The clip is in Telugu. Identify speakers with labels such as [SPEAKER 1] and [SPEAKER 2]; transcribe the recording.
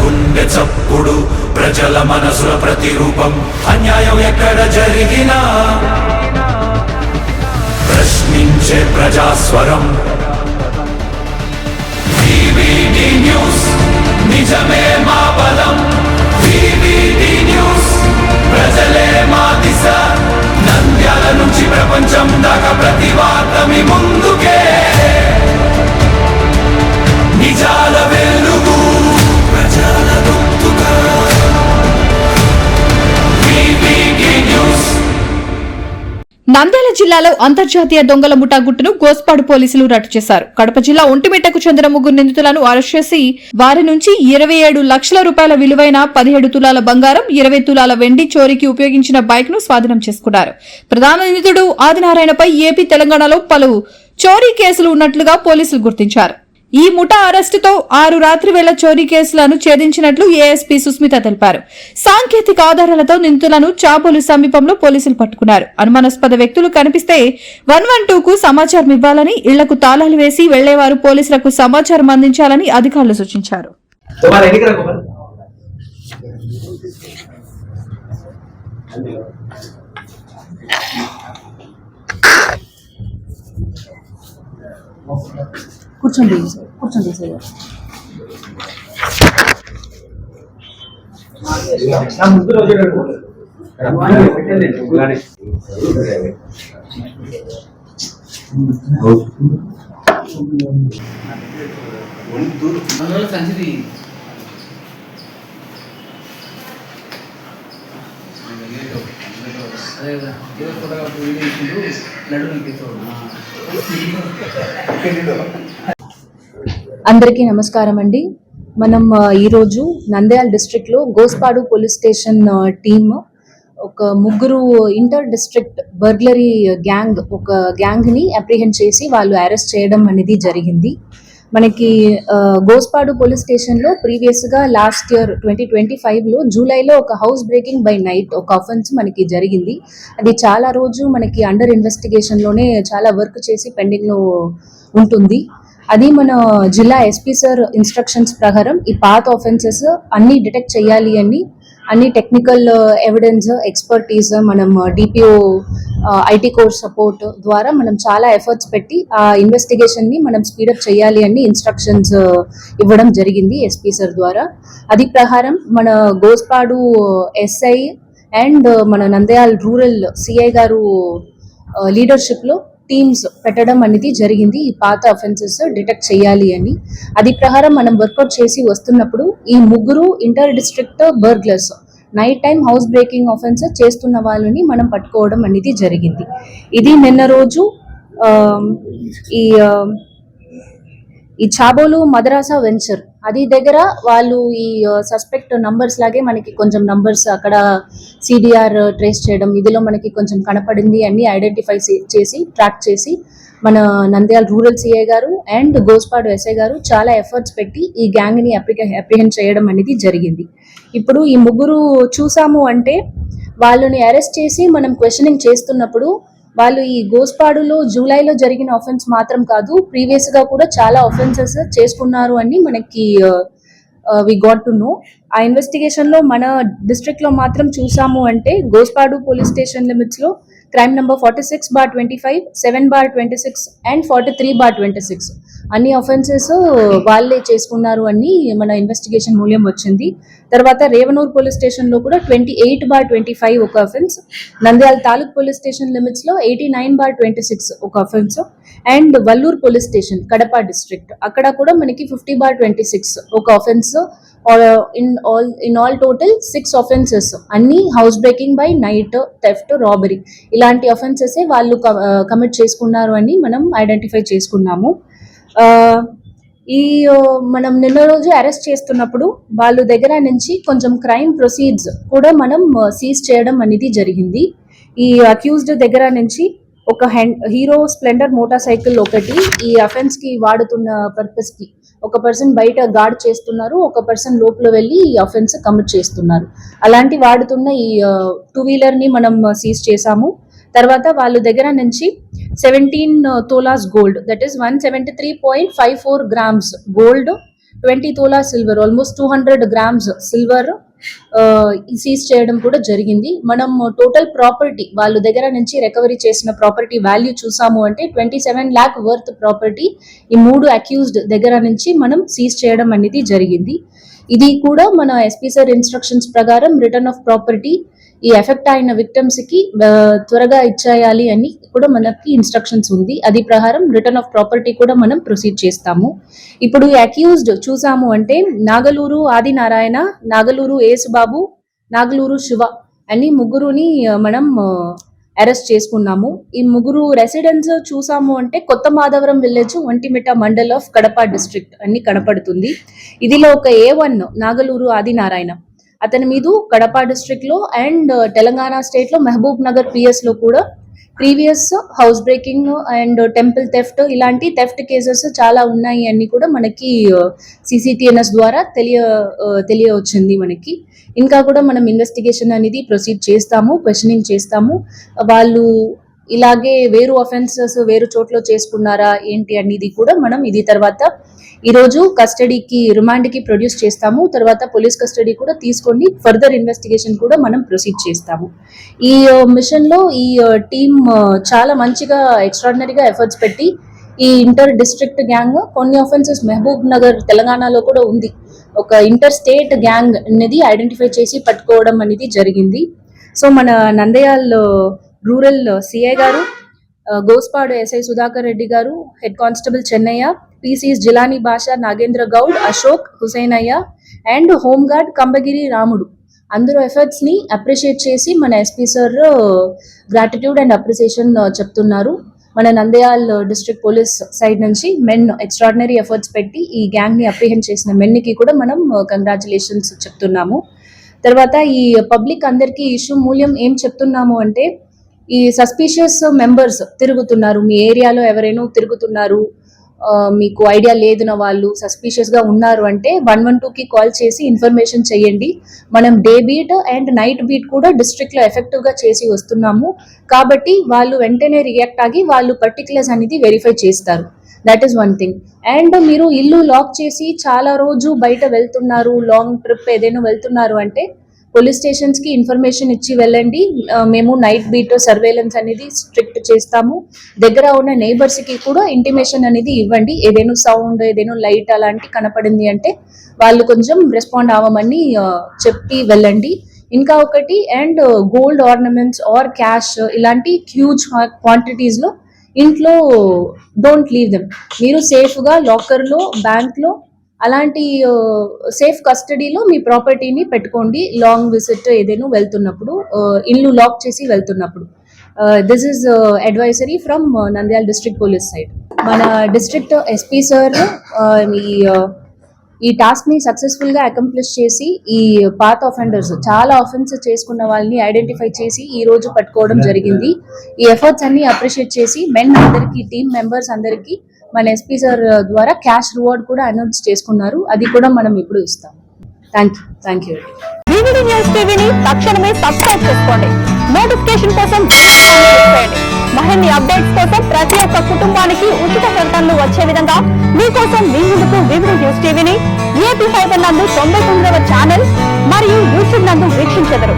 [SPEAKER 1] గుండె చప్పుడు ప్రజల మనసుల ప్రతిరూపం అన్యాయం ఎక్కడ జరిగినా ప్రశ్నించే ప్రజాస్వరం వివిడి న్యూస్ నిజమే మా బలం వివిడి న్యూస్ ప్రజలే మా దిశ నంద్యాల నుంచి ప్రపంచం దాకా ప్రతి వార్త మీ ముందుకే నిజాల వెలుగు ప్రజల గొంతుగా వివిడి న్యూస్.
[SPEAKER 2] నంద్యాల జిల్లాలో అంతర్జాతీయ దొంగల ముఠా గుట్టును గోస్పాడు పోలీసులు రట్టు చేశారు. కడప జిల్లా ఒంటిమిట్టకు చెందిన 3 నిందితులను అరెస్ట్ చేసి వారి నుంచి 27 లక్షల రూపాయల విలువైన 17 తులాల బంగారం, 20 తులాల వెండి చోరీకి ఉపయోగించిన బైక్ ను స్వాధీనం చేసుకున్నారు. ప్రధాన నిందితుడు ఆదినారాయణపై ఏపీ, తెలంగాణలో పలు చోరీ కేసులు ఉన్నట్లుగా పోలీసులు గుర్తించారు. ఈ ముఠా అరెస్టుతో 6 రాత్రి వేళ చోరీ కేసులను ఛేదించినట్లు ఏఎస్పీ సుస్మిత తెలిపారు. సాంకేతిక ఆధారాలతో నిందితులను చాబోలు సమీపంలో పోలీసులు పట్టుకున్నారు. అనుమానాస్పద వ్యక్తులు కనిపిస్తే 112కు సమాచారం ఇవ్వాలని, ఇళ్లకు తాళాలు వేసి వెళ్లేవారు పోలీసులకు సమాచారం అందించాలని అధికారులు సూచించారు. కూర్చోండి సార్.
[SPEAKER 3] అందరికీ నమస్కారం అండి. మనం ఈరోజు నంద్యాల డిస్ట్రిక్ట్ లో గోస్పాడు పోలీస్ స్టేషన్ టీమ్ ఒక 3 ఇంటర్ డిస్ట్రిక్ట్ బర్గ్లరీ గ్యాంగ్ ని అప్రిహెండ్ చేసి వాళ్ళు అరెస్ట్ చేయడం అనేది జరిగింది. మనకి గోస్పాడు పోలీస్ స్టేషన్ లో ప్రీవియస్ గా లాస్ట్ ఇయర్ 2025 లో జూలైలో ఒక హౌస్ బ్రేకింగ్ బై నైట్ ఒక అఫెన్స్ మనకి జరిగింది. అది చాలా రోజు మనకి అండర్ ఇన్వెస్టిగేషన్ లోనే చాలా వర్క్ చేసి పెండింగ్ లో ఉంటుంది. అది మన జిల్లా ఎస్పీ సార్ ఇన్స్ట్రక్షన్స్ ప్రకారం ఈ పాత ఆఫెన్సెస్ అన్ని డిటెక్ట్ చేయాలి అని అన్ని టెక్నికల్ ఎవిడెన్స్ ఎక్స్పర్టీస్ మనం డిపిఓ ఐటీ కోర్స్ సపోర్ట్ ద్వారా మనం చాలా ఎఫర్ట్స్ పెట్టి ఆ ఇన్వెస్టిగేషన్ ని మనం స్పీడప్ చేయాలి అని ఇన్స్ట్రక్షన్స్ ఇవ్వడం జరిగింది ఎస్పీ సార్ ద్వారా. అది ప్రకారం మన గోస్పాడు ఎస్ఐ అండ్ మన నంద్యాల రూరల్ సిఐ గారు లీడర్షిప్ లో టీమ్స్ పెట్టడం అనేది జరిగింది. ఈ పాత అఫెన్సెస్ డిటెక్ట్ చేయాలి అని. అది ప్రకారం మనం వర్కౌట్ చేసి వస్తున్నప్పుడు ఈ 3 inter district burglars night time house breaking offence చేస్తున్న వాళ్ళని మనం పట్టుకోవడం అనేది జరిగింది. ఇది నిన్న రోజు ఈ చాబోలు మద్రాసా వెంచర్ అది దగ్గర వాళ్ళు ఈ సస్పెక్ట్ నంబర్స్ లాగే మనకి కొంచెం నంబర్స్ అక్కడ సిడిఆర్ ట్రేస్ చేయడం ఇదిలో మనకి కొంచెం కనపడింది అన్ని ఐడెంటిఫై చేసి ట్రాక్ చేసి మన నంద్యాల రూరల్ సిఐ గారు అండ్ గోస్పాడు ఎస్ఐ గారు చాలా ఎఫర్ట్స్ పెట్టి ఈ గ్యాంగ్ ని అప్రిహెండ్ చేయడం అనేది జరిగింది. ఇప్పుడు ఈ 3 చూసాము అంటే వాళ్ళని అరెస్ట్ చేసి మనం క్వశ్చనింగ్ చేస్తున్నప్పుడు వాళ్ళు ఈ గోస్పాడులో జూలైలో జరిగిన ఆఫెన్స్ మాత్రం కాదు, ప్రీవియస్ గా కూడా చాలా ఆఫెన్సెస్ చేసుకున్నారు అని మనకి వి గాట్ టు నో. ఆ ఇన్వెస్టిగేషన్ లో మన డిస్ట్రిక్ట్ లో మాత్రం చూసాము అంటే గోస్పాడు పోలీస్ స్టేషన్ లిమిట్స్ లో క్రైమ్ నంబర్ 46/25, 7/26 అండ్ 43/26 అన్ని ఆఫెన్సెస్ వాళ్ళే చేసుకున్నారు అని మన ఇన్వెస్టిగేషన్ మూల్యం వచ్చింది. తర్వాత రేవనూర్ పోలీస్ స్టేషన్ లో కూడా 28/25 ఒక offence, Nandyal taluk police station limits లో 89/26 ఒక offence and Vallur police station Kadapa district అక్కడ కూడా మనకి 50/26 ఒక offence. In all total 6 offences అన్ని house breaking by night, theft, robbery ఇలాంటి ఆఫెన్సెస్ వాళ్ళు కమిట్ చేసుకున్నారు అని మనం ఐడెంటిఫై చేసుకున్నాము. ఈ మనం నిన్న రోజు అరెస్ట్ చేస్తున్నప్పుడు వాళ్ళ దగ్గర నుంచి కొంచెం క్రైమ్ ప్రొసీడ్స్ కూడా మనం సీజ్ చేయడం అనేది జరిగింది. ఈ అక్యూజ్డ్ దగ్గర నుంచి ఒక హీరో స్ప్లెండర్ మోటార్ సైకిల్ ఒకటి ఈ అఫెన్స్ కి వాడుతున్న పర్పస్ కి ఒక పర్సన్ బయట గార్డ్ చేస్తున్నారు, ఒక పర్సన్ లోపల వెళ్ళి ఈ అఫెన్స్ కమిట్ చేస్తున్నారు. అలాంటి వాడుతున్న ఈ 2 వీలర్ ని మనం సీజ్ చేసాము. తర్వాత వాళ్ళ దగ్గర నుంచి 17 tolas gold, that is 173.54 grams gold 20 tola silver, almost 200 grams silver seize చేయడం కూడా జరిగింది. మనం టోటల్ ప్రాపర్టీ వాళ్ళ దగ్గర నుంచి రికవరీ చేసిన ప్రాపర్టీ వాల్యూ చూసాము అంటే 27 lakh వర్త్ ప్రాపర్టీ ఈ 3 అక్యూజ్డ్ దగ్గర నుంచి మనం సీజ్ చేయడం అనేది జరిగింది. ఇది కూడా మన ఎస్పీ సార్ ఇన్స్ట్రక్షన్స్ ప్రకారం రిటర్న్ ఆఫ్ ప్రాపర్టీ ఈ ఎఫెక్ట్ అయిన విక్టిమ్స్ కి త్వరగా ఇచ్చేయాలి అని కూడా మనకి ఇన్స్ట్రక్షన్స్ ఉంది. అది ప్రకారం రిటర్న్ ఆఫ్ ప్రాపర్టీ కూడా మనం ప్రొసీడ్ చేస్తాము. ఇప్పుడు ఈ అక్యూజ్డ్ చూసాము అంటే నాగలూరు ఆదినారాయణ, నాగలూరు యేసుబాబు, నాగలూరు శివ అని ముగ్గురుని మనం అరెస్ట్ చేసుకున్నాము. ఈ ముగ్గురు రెసిడెన్స్ చూసాము అంటే Kotha Madhavaram village, Vontimitta mandal of Kadapa district అని కనపడుతుంది. ఇదిలో ఒక A1 నాగలూరు ఆదినారాయణ అతని మీద కడప డిస్ట్రిక్ట్ లో అండ్ తెలంగాణ స్టేట్ లో మహబూబ్ నగర్ PS లో కూడా previous house breaking and temple theft ఇలాంటి థెఫ్ట్ కేసెస్ చాలా ఉన్నాయి అని కూడా మనకి CCTNS ద్వారా తెలియవచ్చింది మనకి. ఇంకా కూడా మనం ఇన్వెస్టిగేషన్ అనేది ప్రొసీడ్ చేస్తాము, క్వశ్చనింగ్ చేస్తాము. వాళ్ళు ఇలాగే వేరు అఫెన్సెస్ వేరు చోట్ల చేసుకున్నారా ఏంటి అనేది కూడా మనం ఇది తర్వాత ఈరోజు కస్టడీకి రిమాండ్కి ప్రొడ్యూస్ చేస్తాము. తర్వాత పోలీస్ కస్టడీ కూడా తీసుకొని ఫర్దర్ ఇన్వెస్టిగేషన్ కూడా మనం ప్రొసీడ్ చేస్తాము. ఈ మిషన్లో ఈ టీమ్ చాలా మంచిగా ఎక్స్ట్రాడినరీగా ఎఫర్ట్స్ పెట్టి ఈ ఇంటర్ డిస్ట్రిక్ట్ గ్యాంగ్ కొన్ని ఆఫెన్సెస్ మహబూబ్ నగర్ తెలంగాణలో కూడా ఉంది. ఒక ఇంటర్ స్టేట్ గ్యాంగ్ అనేది ఐడెంటిఫై చేసి పట్టుకోవడం అనేది జరిగింది. సో మన నంద్యాల రూరల్ CI గారు, గోస్పాడు SI సుధాకర్ రెడ్డి గారు, head constable Chennaiah, PCs Jilani Basha, Nagendra Goud, Ashok, Husainaiah and home guard Kambagiri Ramudu అందరూ ఎఫర్ట్స్ ని అప్రిషియేట్ చేసి మన SP sir gratitude and appreciation చెప్తున్నారు. మన నంద్యాల డిస్ట్రిక్ట్ పోలీస్ సైడ్ నుంచి మెన్ ఎక్స్ట్రాడినరీ ఎఫర్ట్స్ పెట్టి ఈ గ్యాంగ్ ని అప్రిహెండ్ చేసిన మెన్కి కూడా మనం కంగ్రాచులేషన్స్ చెప్తున్నాము. తర్వాత ఈ పబ్లిక్ అందరికీ ఇష్యూ మూల్యం ఏం చెప్తున్నాము అంటే ఈ సస్పీషియస్ మెంబర్స్ తిరుగుతున్నారు, మీ ఏరియాలో ఎవరైనా తిరుగుతున్నారు, మీకు ఐడియా లేదున వాళ్ళు సస్పీషియస్ గా ఉన్నారు అంటే 112కి కాల్ చేసి ఇన్ఫర్మేషన్ చేయండి. మనం day beat and night beat కూడా డిస్ట్రిక్ట్ లో ఎఫెక్టివ్ గా చేసి వస్తున్నాము. కాబట్టి వాళ్ళు వెంటనే రియాక్ట్ అయ్యి వాళ్ళు పర్టికులర్స్ అనేది వెరిఫై చేస్తారు. That is one thing. And మీరు ఇల్లు లాక్ చేసి చాలా రోజు బయట వెళ్తున్నారు, లాంగ్ ట్రిప్ ఏదైనా వెళ్తున్నారు అంటే పోలీస్ స్టేషన్స్ కి ఇన్ఫర్మేషన్ ఇచ్చి వెళ్ళండి. మేము నైట్ బీట్ సర్వేలెన్స్ అనేది స్ట్రిక్ట్ చేస్తాము. దగ్గర ఉన్న నైబర్స్ కి కూడా ఇంటిమేషన్ అనేది ఇవ్వండి. ఏదైనా సౌండ్ ఏదైనా లైట్ అలాంటి కనపడింది అంటే వాళ్ళు కొంచెం రెస్పాండ్ అవ్వమని చెప్పి వెళ్ళండి. ఇంకా ఒకటి and gold ornaments or cash ఇలాంటి హ్యూజ్ క్వాంటిటీస్ లో ఇంట్లో డోంట్ లీవ్ దెమ్. మీరు సేఫ్ గా లాకర్ లో, బ్యాంక్ లో అలాంటి సేఫ్ కస్టడీలో మీ ప్రాపర్టీని పెట్టుకోండి. లాంగ్ విజిట్ ఏదైనా వెళ్తున్నప్పుడు, ఇల్లు లాక్ చేసి వెళ్తున్నప్పుడు. This is advisory from Nandyal district police side. మన డిస్ట్రిక్ట్ SP సార్ ఈ టాస్క్ ని సక్సెస్ఫుల్ గా అకంప్లిష్ చేసి ఈ పాత్ ఆఫెండర్స్ చాలా ఆఫెన్స్ చేసుకున్న వాళ్ళని ఐడెంటిఫై చేసి ఈ రోజు పట్టుకోవడం జరిగింది. ఈ ఎఫర్ట్స్ అన్ని అప్రిషియేట్ చేసి మెన్ అందరికి, టీమ్ మెంబర్స్ అందరికి మన SP సార్ ద్వారా క్యాష్ రివార్డ్ కూడా అనౌన్స్ చేసుకున్నారు. అది కూడా మనం ఇప్పుడు ఇస్తాం. Thank you.
[SPEAKER 4] VVD న్యూస్ టీవీని తక్షణమే సబ్స్క్రైబ్ చేసుకోండి. నోటిఫికేషన్ కోసం బెల్ ఐకాన్ క్లిక్ చేయండి. మరిన్ని అప్డేట్స్ కోసం ప్రతి ఒక్క కుటుంబానికి ఉచిత ప్రకటనలు వచ్చే విధంగా మీకోసం మీ ముందుకు VVD న్యూస్ టీవీని AP5 నందు 99వ ఛానల్ మరియు YouTube నందు వీక్షించెదరు.